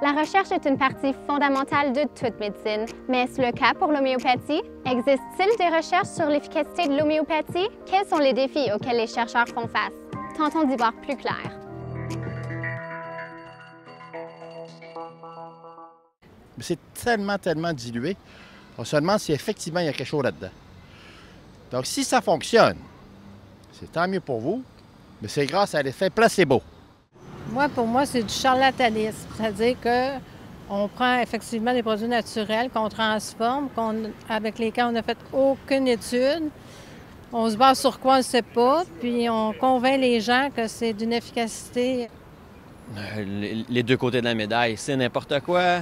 La recherche est une partie fondamentale de toute médecine, mais est-ce le cas pour l'homéopathie? Existe-t-il des recherches sur l'efficacité de l'homéopathie? Quels sont les défis auxquels les chercheurs font face? Tentons d'y voir plus clair. C'est tellement dilué. On se demande si effectivement il y a quelque chose là-dedans. Donc, si ça fonctionne, c'est tant mieux pour vous, mais c'est grâce à l'effet placebo. Pour moi, c'est du charlatanisme. C'est-à-dire qu'on prend effectivement des produits naturels qu'on transforme, avec lesquels on n'a fait aucune étude. On se base sur quoi on ne sait pas, puis on convainc les gens que c'est d'une efficacité. Les deux côtés de la médaille, c'est n'importe quoi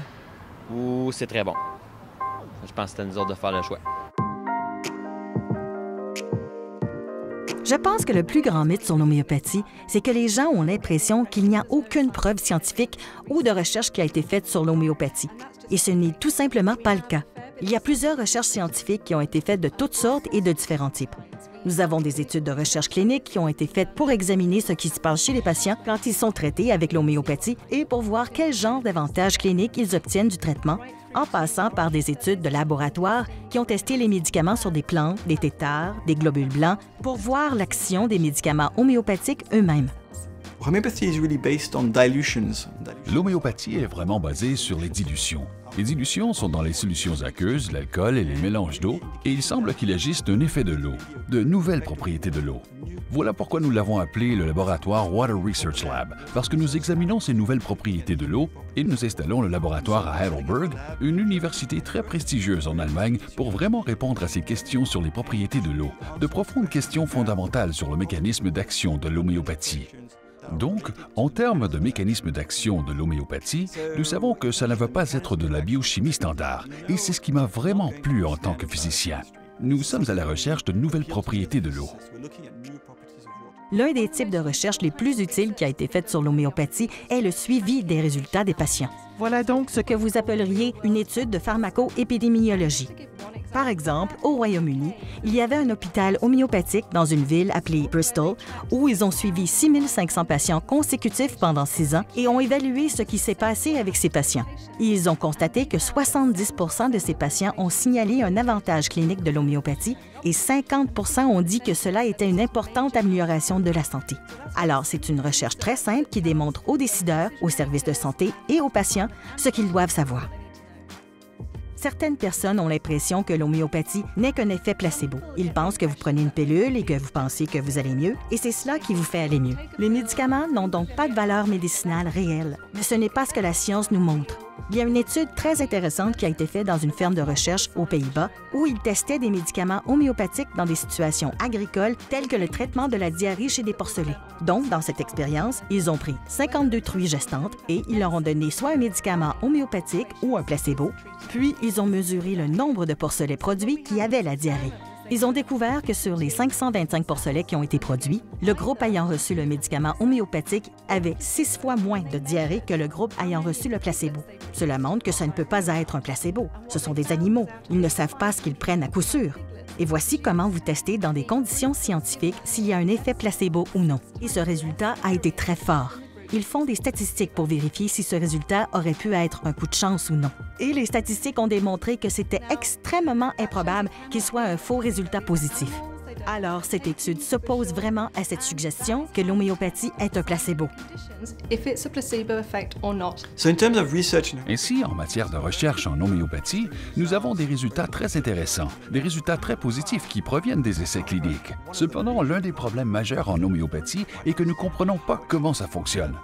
ou c'est très bon. Je pense que c'est à nous autres de faire le choix. Je pense que le plus grand mythe sur l'homéopathie, c'est que les gens ont l'impression qu'il n'y a aucune preuve scientifique ou de recherche qui a été faite sur l'homéopathie. Et ce n'est tout simplement pas le cas. Il y a plusieurs recherches scientifiques qui ont été faites de toutes sortes et de différents types. Nous avons des études de recherche clinique qui ont été faites pour examiner ce qui se passe chez les patients quand ils sont traités avec l'homéopathie et pour voir quel genre d'avantages cliniques ils obtiennent du traitement, en passant par des études de laboratoire qui ont testé les médicaments sur des plantes, des têtards, des globules blancs, pour voir l'action des médicaments homéopathiques eux-mêmes. L'homéopathie est vraiment basée sur les dilutions. Les dilutions sont dans les solutions aqueuses, l'alcool et les mélanges d'eau, et il semble qu'il agisse d'un effet de l'eau, de nouvelles propriétés de l'eau. Voilà pourquoi nous l'avons appelé le laboratoire Water Research Lab, parce que nous examinons ces nouvelles propriétés de l'eau et nous installons le laboratoire à Heidelberg, une université très prestigieuse en Allemagne, pour vraiment répondre à ces questions sur les propriétés de l'eau, de profondes questions fondamentales sur le mécanisme d'action de l'homéopathie. Donc, en termes de mécanisme d'action de l'homéopathie, nous savons que ça ne va pas être de la biochimie standard, et c'est ce qui m'a vraiment plu en tant que physicien. Nous sommes à la recherche de nouvelles propriétés de l'eau. L'un des types de recherche les plus utiles qui a été fait sur l'homéopathie est le suivi des résultats des patients. Voilà donc ce que vous appelleriez une étude de pharmacoépidémiologie. Par exemple, au Royaume-Uni, il y avait un hôpital homéopathique dans une ville appelée Bristol où ils ont suivi 6500 patients consécutifs pendant 6 ans et ont évalué ce qui s'est passé avec ces patients. Ils ont constaté que 70 de ces patients ont signalé un avantage clinique de l'homéopathie et 50 ont dit que cela était une importante amélioration de la santé. Alors, c'est une recherche très simple qui démontre aux décideurs, aux services de santé et aux patients ce qu'ils doivent savoir. Certaines personnes ont l'impression que l'homéopathie n'est qu'un effet placebo. Ils pensent que vous prenez une pilule et que vous pensez que vous allez mieux, et c'est cela qui vous fait aller mieux. Les médicaments n'ont donc pas de valeur médicinale réelle, mais ce n'est pas ce que la science nous montre. Il y a une étude très intéressante qui a été faite dans une ferme de recherche aux Pays-Bas où ils testaient des médicaments homéopathiques dans des situations agricoles telles que le traitement de la diarrhée chez des porcelets. Donc, dans cette expérience, ils ont pris 52 truies gestantes et ils leur ont donné soit un médicament homéopathique ou un placebo, puis ils ont mesuré le nombre de porcelets produits qui avaient la diarrhée. Ils ont découvert que sur les 525 porcelets qui ont été produits, le groupe ayant reçu le médicament homéopathique avait 6 fois moins de diarrhée que le groupe ayant reçu le placebo. Cela montre que ça ne peut pas être un placebo. Ce sont des animaux. Ils ne savent pas ce qu'ils prennent à coup sûr. Et voici comment vous testez dans des conditions scientifiques s'il y a un effet placebo ou non. Et ce résultat a été très fort. Ils font des statistiques pour vérifier si ce résultat aurait pu être un coup de chance ou non. Et les statistiques ont démontré que c'était extrêmement improbable qu'il soit un faux résultat positif. Alors, cette étude s'oppose vraiment à cette suggestion que l'homéopathie est un placebo. Ainsi, en matière de recherche en homéopathie, nous avons des résultats très intéressants, des résultats très positifs qui proviennent des essais cliniques. Cependant, l'un des problèmes majeurs en homéopathie est que nous ne comprenons pas comment ça fonctionne.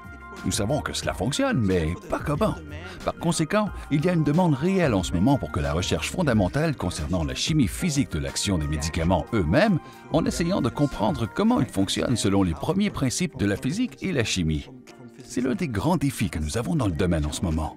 Nous savons que cela fonctionne, mais pas comment. Par conséquent, il y a une demande réelle en ce moment pour que la recherche fondamentale concernant la chimie physique de l'action des médicaments eux-mêmes, en essayant de comprendre comment ils fonctionnent selon les premiers principes de la physique et la chimie. C'est l'un des grands défis que nous avons dans le domaine en ce moment.